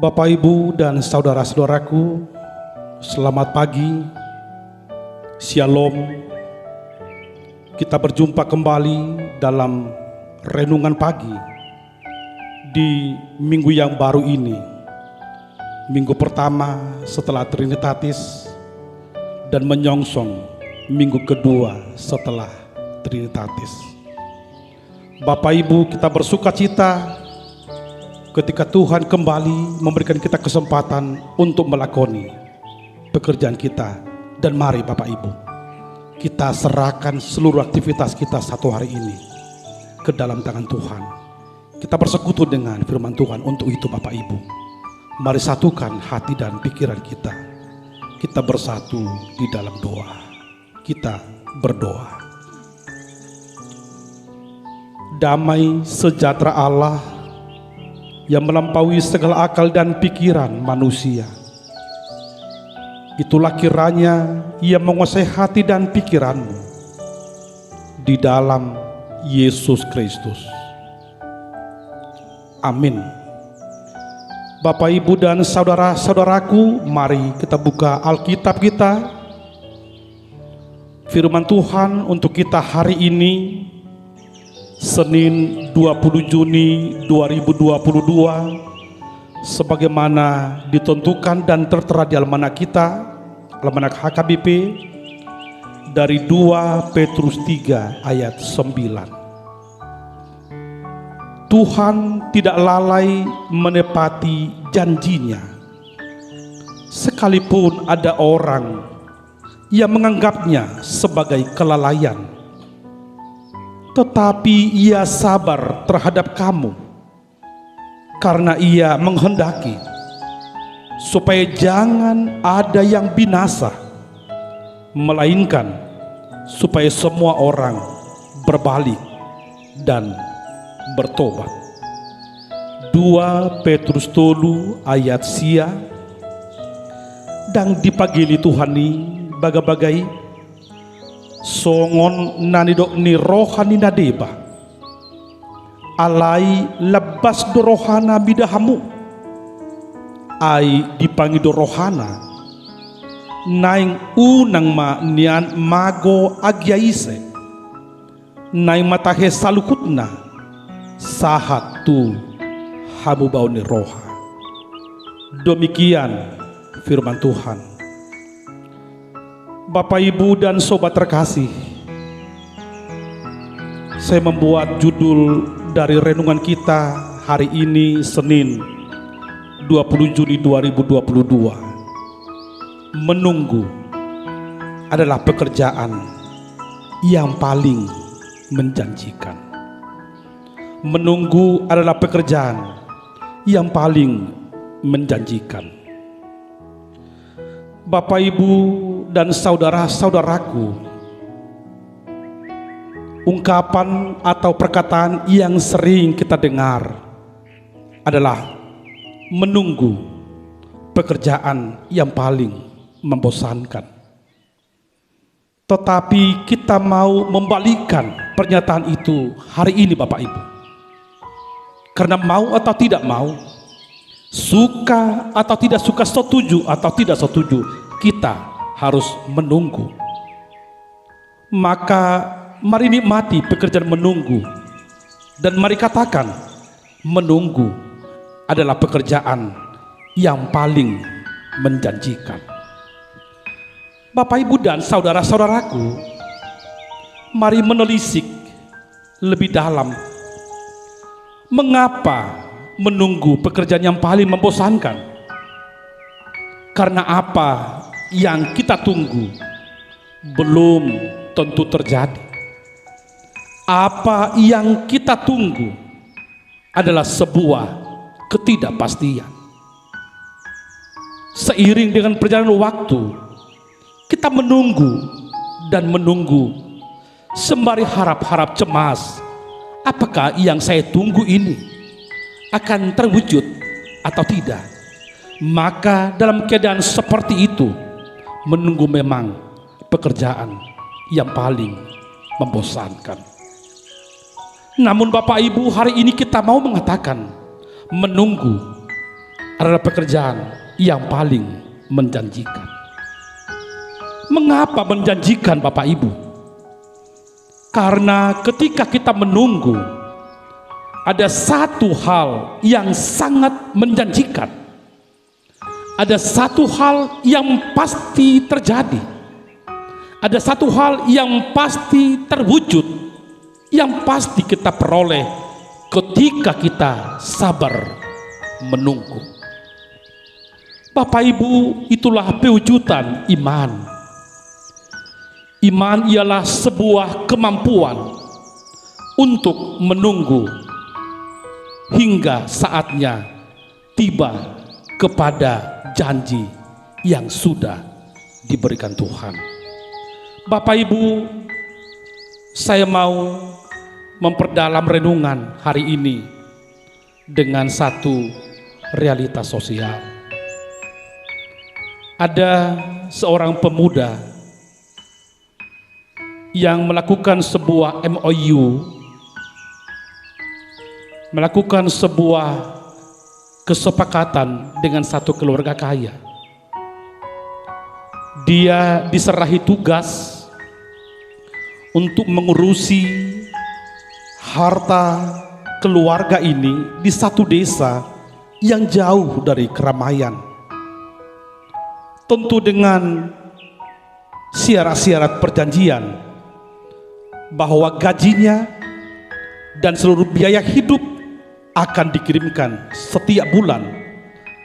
Bapak, Ibu, dan saudara-saudaraku, selamat pagi, Shalom. Kita berjumpa kembali dalam renungan pagi di minggu yang baru ini, minggu pertama setelah Trinitatis dan menyongsong minggu kedua setelah Trinitatis. Bapak Ibu, kita bersuka cita ketika Tuhan kembali memberikan kita kesempatan untuk melakoni pekerjaan kita. Dan mari Bapak Ibu, kita serahkan seluruh aktivitas kita satu hari ini ke dalam tangan Tuhan. Kita bersekutu dengan firman Tuhan. Untuk itu Bapak Ibu, mari satukan hati dan pikiran kita. Kita bersatu di dalam doa. Kita berdoa. Damai sejahtera Allah yang melampaui segala akal dan pikiran manusia, itulah kiranya Ia menguasai hati dan pikiranmu di dalam Yesus Kristus. Amin. Bapak, Ibu, dan saudara-saudaraku, mari kita buka Alkitab kita. Firman Tuhan untuk kita hari ini, Senin 20 Juni 2022, sebagaimana ditentukan dan tertera di almanak kita, almanak HKBP, dari 2 Petrus 3 ayat 9. Tuhan tidak lalai menepati janjinya, sekalipun ada orang yang menganggapnya sebagai kelalaian. Tetapi Ia sabar terhadap kamu, karena Ia menghendaki supaya jangan ada yang binasa, melainkan supaya semua orang berbalik dan bertobat. 2 Petrus 3 ayat sia. Dan dipagili Tuhan ni bagai-bagai songon nanidok ni rohani nadeba alai lebas do rohana bidahamu ai dipangi do rohana naing unang ma nian mago agyaise naing matahe salukutna sahat tu hamu bau ni roha. Demikian firman Tuhan. Bapak, Ibu, dan sobat terkasih, saya membuat judul dari renungan kita hari ini, Senin 20 Juni 2022. Menunggu adalah pekerjaan yang paling menjanjikan. Menunggu adalah pekerjaan yang paling menjanjikan. Bapak, Ibu, dan saudara-saudaraku, ungkapan atau perkataan yang sering kita dengar adalah menunggu pekerjaan yang paling membosankan. Tetapi kita mau membalikkan pernyataan itu hari ini Bapak Ibu. Karena mau atau tidak mau, suka atau tidak suka, setuju atau tidak setuju, kita harus menunggu. Maka mari nikmati pekerjaan menunggu, dan mari katakan menunggu adalah pekerjaan yang paling menjanjikan. Bapak, Ibu, dan saudara-saudaraku, mari menelisik lebih dalam. Mengapa menunggu pekerjaan yang paling membosankan? Karena apa yang kita tunggu belum tentu terjadi. Apa yang kita tunggu adalah sebuah ketidakpastian. Seiring dengan perjalanan waktu, kita menunggu dan menunggu sembari harap-harap cemas. Apakah yang saya tunggu ini akan terwujud atau tidak? Maka dalam keadaan seperti itu, menunggu memang pekerjaan yang paling membosankan. Namun Bapak Ibu, hari ini kita mau mengatakan menunggu adalah pekerjaan yang paling menjanjikan. Mengapa menjanjikan Bapak Ibu? Karena ketika kita menunggu, ada satu hal yang sangat menjanjikan. Ada satu hal yang pasti terjadi. Ada satu hal yang pasti terwujud, yang pasti kita peroleh ketika kita sabar menunggu. Bapak Ibu, itulah pewujudan iman. Iman ialah sebuah kemampuan untuk menunggu hingga saatnya tiba kepada janji yang sudah diberikan Tuhan. Bapak Ibu, saya mau memperdalam renungan hari ini dengan satu realitas sosial. Ada seorang pemuda yang melakukan sebuah MOU, melakukan sebuah kesepakatan dengan satu keluarga kaya. Dia diserahi tugas untuk mengurusi harta keluarga ini di satu desa yang jauh dari keramaian. Tentu dengan syarat-syarat perjanjian bahwa gajinya dan seluruh biaya hidup akan dikirimkan setiap bulan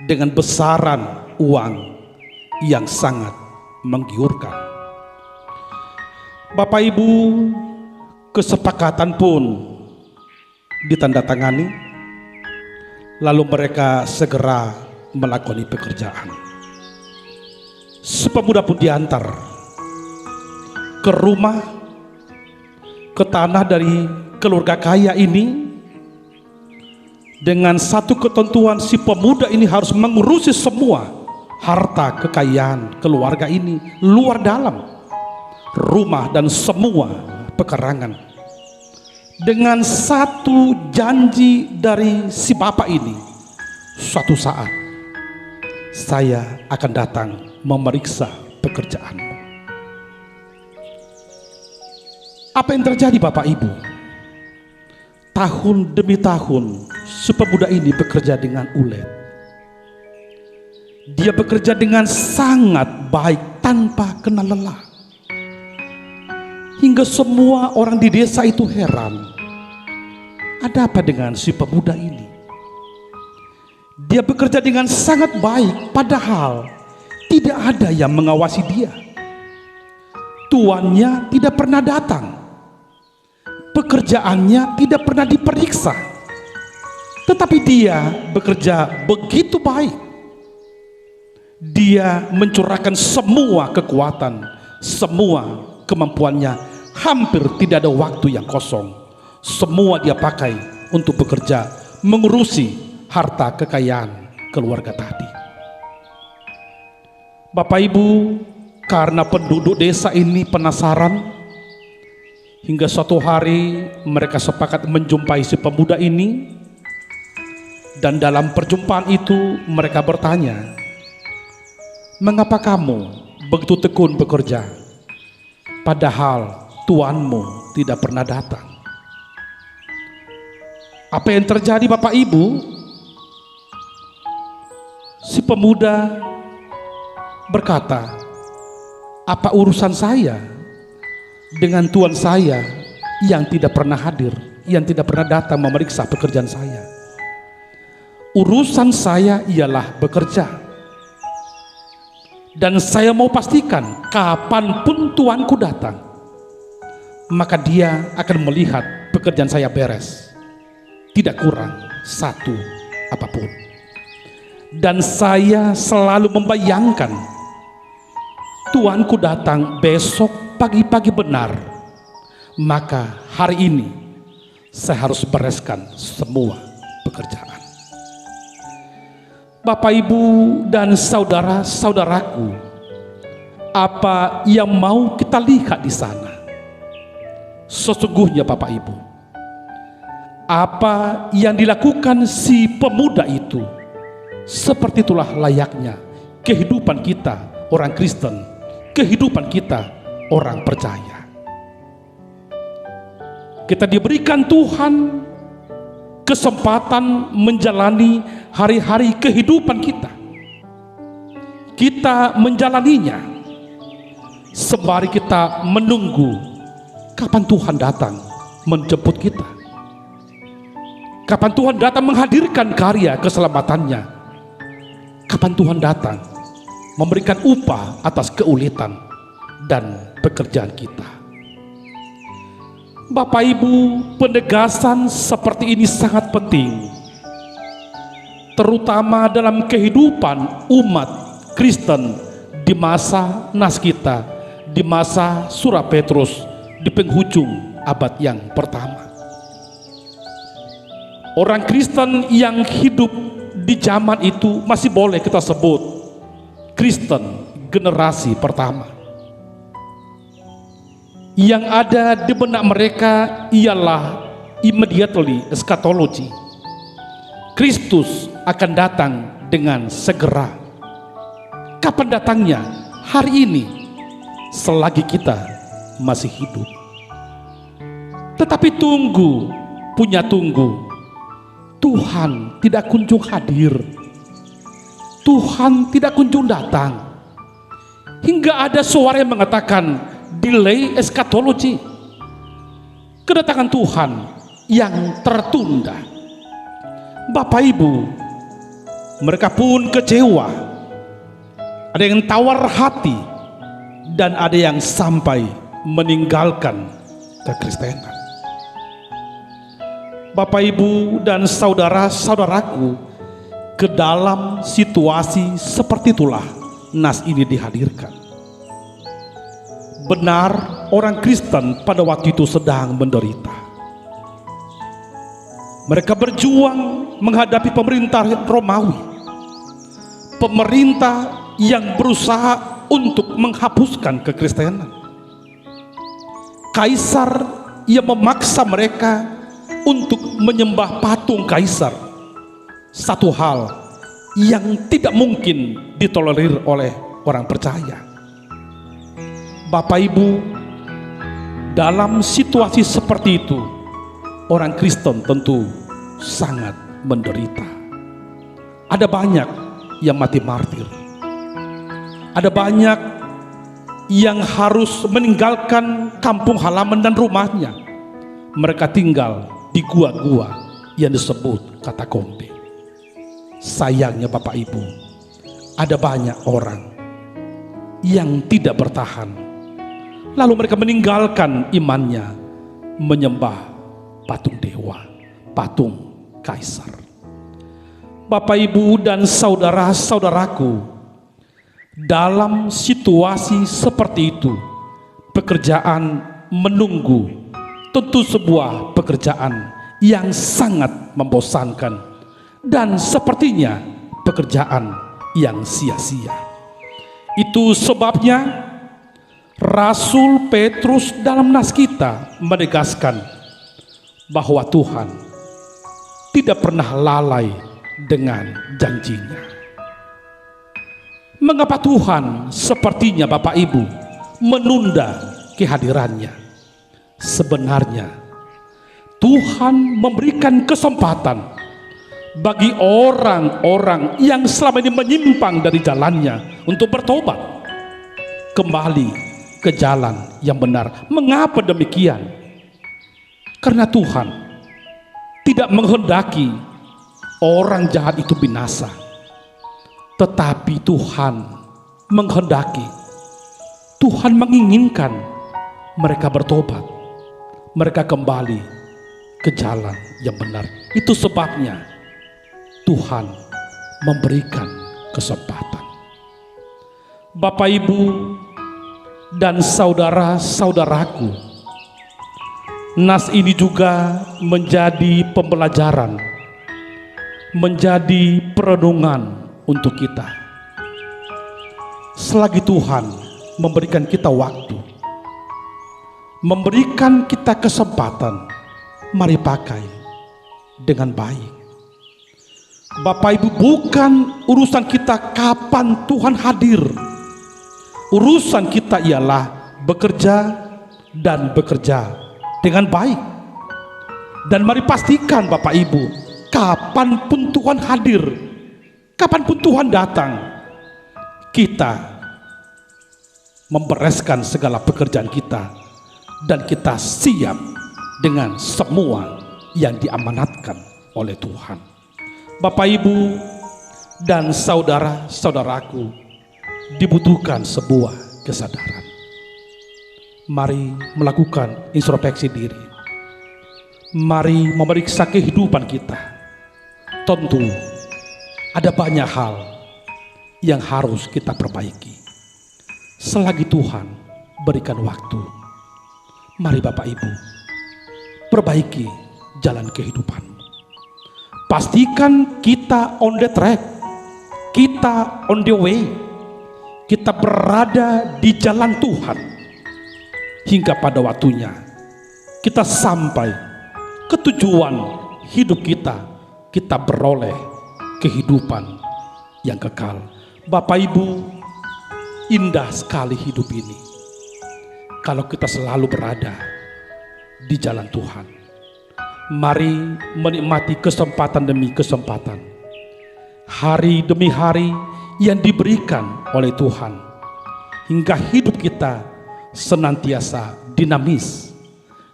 dengan besaran uang yang sangat menggiurkan. Bapak Ibu, kesepakatan pun ditandatangani, lalu mereka segera melakoni pekerjaan. Si pemuda pun diantar ke rumah, ke tanah dari keluarga kaya ini, dengan satu ketentuan si pemuda ini harus mengurusi semua harta kekayaan keluarga ini, luar dalam, rumah dan semua pekarangan. Dengan satu janji dari si bapak ini, suatu saat saya akan datang memeriksa pekerjaanmu. Apa yang terjadi Bapak Ibu? Tahun demi tahun si pemuda ini bekerja dengan ulet. Dia bekerja dengan sangat baik tanpa kenal lelah. Hingga semua orang di desa itu heran. Ada apa dengan si pemuda ini? Dia bekerja dengan sangat baik padahal tidak ada yang mengawasi dia. Tuannya tidak pernah datang. Pekerjaannya tidak pernah diperiksa. Tetapi dia bekerja begitu baik. Dia mencurahkan semua kekuatan, semua kemampuannya. Hampir tidak ada waktu yang kosong. Semua dia pakai untuk bekerja, mengurusi harta kekayaan keluarga tadi. Bapak Ibu, karena penduduk desa ini penasaran, hingga suatu hari mereka sepakat menjumpai si pemuda ini. Dan dalam perjumpaan itu mereka bertanya, "Mengapa kamu begitu tekun bekerja, padahal tuanmu tidak pernah datang?" Apa yang terjadi Bapak Ibu? Si pemuda berkata, "Apa urusan saya dengan tuan saya yang tidak pernah hadir, yang tidak pernah datang memeriksa pekerjaan saya? Urusan saya ialah bekerja. Dan saya mau pastikan kapanpun tuanku datang, maka dia akan melihat pekerjaan saya beres, tidak kurang satu apapun. Dan saya selalu membayangkan tuanku datang besok pagi-pagi benar, maka hari ini saya harus bereskan semua pekerjaan." Bapak Ibu dan saudara-saudaraku, apa yang mau kita lihat di sana? Sesungguhnya Bapak Ibu, apa yang dilakukan si pemuda itu Seperti itulah layaknya kehidupan kita orang Kristen, kehidupan kita orang percaya. Kita diberikan Tuhan kesempatan menjalani hari-hari kehidupan kita. Kita menjalaninya sembari kita menunggu kapan Tuhan datang menjemput kita. Kapan Tuhan datang menghadirkan karya keselamatannya. Kapan Tuhan datang memberikan upah atas keulitan dan pekerjaan kita. Bapak Ibu, penegasan seperti ini sangat penting, terutama dalam kehidupan umat Kristen di masa nas kita, di masa Surah Petrus, di penghujung abad yang pertama. Orang Kristen yang hidup di zaman itu masih boleh kita sebut Kristen generasi pertama. Yang ada di benak mereka ialah immediately eschatology. Kristus akan datang dengan segera. Kapan datangnya? Hari ini, selagi kita masih hidup. Tetapi tunggu, Tuhan tidak kunjung hadir. Tuhan tidak kunjung datang. Hingga ada suara yang mengatakan delay eschatology, kedatangan Tuhan yang tertunda. Bapak Ibu, mereka pun kecewa. Ada yang tawar hati dan ada yang sampai meninggalkan kekristenan. Bapak Ibu dan saudara-saudaraku, ke dalam situasi seperti itulah nas ini dihadirkan. Benar, orang Kristen pada waktu itu sedang menderita. Mereka berjuang menghadapi pemerintah Romawi, pemerintah yang berusaha untuk menghapuskan kekristenan. Kaisar yang memaksa mereka untuk menyembah patung kaisar, satu hal yang tidak mungkin ditolerir oleh orang percaya. Bapak Ibu, dalam situasi seperti itu, orang Kristen tentu sangat menderita. Ada banyak yang mati martir. Ada banyak yang harus meninggalkan kampung halaman dan rumahnya. Mereka tinggal di gua-gua yang disebut katakombe. Sayangnya Bapak Ibu, ada banyak orang yang tidak bertahan. Lalu mereka meninggalkan imannya, menyembah patung dewa, patung kaisar. Bapak Ibu dan saudara-saudaraku, dalam situasi seperti itu, pekerjaan menunggu tentu sebuah pekerjaan yang sangat membosankan dan sepertinya pekerjaan yang sia-sia. Itu sebabnya Rasul Petrus dalam nas kita menegaskan bahwa Tuhan tidak pernah lalai dengan janjinya. Mengapa Tuhan sepertinya Bapak Ibu menunda kehadirannya? Sebenarnya Tuhan memberikan kesempatan bagi orang-orang yang selama ini menyimpang dari jalannya untuk bertobat, kembali ke jalan yang benar. Mengapa demikian? Karena Tuhan tidak menghendaki orang jahat itu binasa, tetapi Tuhan menghendaki, Tuhan menginginkan mereka bertobat, mereka kembali ke jalan yang benar. Itu sebabnya Tuhan memberikan kesempatan. Bapak Ibu dan saudara-saudaraku, nas ini juga menjadi pembelajaran, menjadi perenungan untuk kita. Selagi Tuhan memberikan kita waktu, memberikan kita kesempatan, mari pakai dengan baik. Bapak Ibu, bukan urusan kita kapan Tuhan hadir. Urusan kita ialah bekerja dan bekerja dengan baik. Dan mari pastikan Bapak Ibu, kapanpun Tuhan hadir, kapanpun Tuhan datang, kita membereskan segala pekerjaan kita dan kita siap dengan semua yang diamanatkan oleh Tuhan. Bapak Ibu dan saudara-saudaraku, dibutuhkan sebuah kesadaran. Mari melakukan introspeksi diri. Mari memeriksa kehidupan kita. Tentu ada banyak hal yang harus kita perbaiki. Selagi Tuhan berikan waktu, mari Bapak Ibu perbaiki jalan kehidupanmu. Pastikan kita on the track, kita on the way, kita berada di jalan Tuhan hingga pada waktunya kita sampai ke tujuan hidup kita, kita beroleh kehidupan yang kekal. Bapak Ibu, indah sekali hidup ini kalau kita selalu berada di jalan Tuhan. Mari menikmati kesempatan demi kesempatan, hari demi hari yang diberikan oleh Tuhan, hingga hidup kita senantiasa dinamis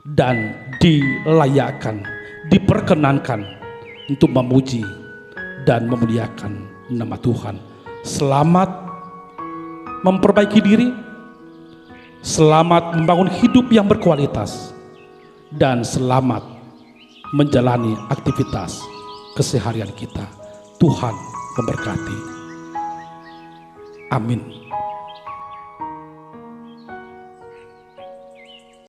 dan dilayakkan, diperkenankan untuk memuji dan memuliakan nama Tuhan. Selamat memperbaiki diri, selamat membangun hidup yang berkualitas, dan selamat menjalani aktivitas keseharian kita. Tuhan memberkati. Amin.